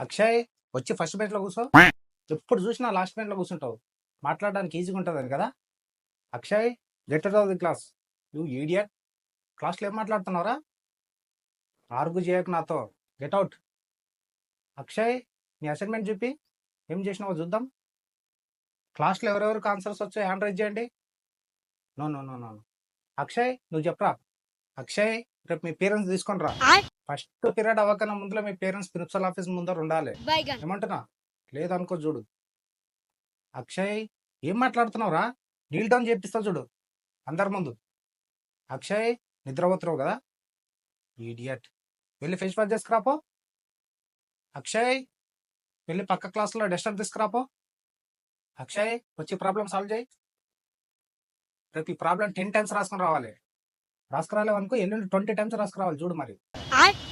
అక్షయ్, వచ్చి first bench లో కూర్చో. ఎప్పుడు చూసినా లాస్ట్ బెంచ్ లో కూర్చుంటావు. మాట్లాడడానికి ఈజీగా ఉంటుందని కదా. Akshay, get out of the class. You idiot. క్లాస్లో ఏం మాట్లాడుతున్నావురా? ఆర్గు చేయకు నాతో. Get out. అక్షయ్, నీ అసైన్మెంట్ చూపి. ఏం చేసినావో చూద్దాం. క్లాస్లో ఎవరెవరికి ఆన్సర్స్ వచ్చాయి హ్యాండ్ రైజ్ చేయండి. No no no no no. Akshay, నువ్వు చెప్పరా. అక్షయ్, రేపు మీ పేరెంట్స్ తీసుకొని రా. ఫస్ట్ పీరియడ్ అవ్వకన్నా ముందులో మీ పేరెంట్స్ ప్రిన్సిపల్ ఆఫీస్ ముందర ఉండాలి. ఏమంటున్నా? లేదనుకో చూడు. అక్షయ్, ఏం మాట్లాడుతున్నావురా? నీల్ డౌన్ చేపిస్తా చూడు అందరి ముందు. అక్షయ్, నిద్రపోతున్నావు కదా. ఈడియట్. వెళ్ళి ఫేస్ వాష్ చేసుకురాపో. అక్షయ్, వెళ్ళి పక్క క్లాస్లో డస్టర్ తీసుకురాపో. అక్షయ్, వచ్చి ప్రాబ్లం సాల్వ్ చేయి. రేపు ఈ ప్రాబ్లం 10 టైమ్స్ రాసుకుని రావాలి. రాసుకురాలేవనుకో ఎల్లుండి 20 టైమ్స్ రాసుకురావాలి చూడు మరి.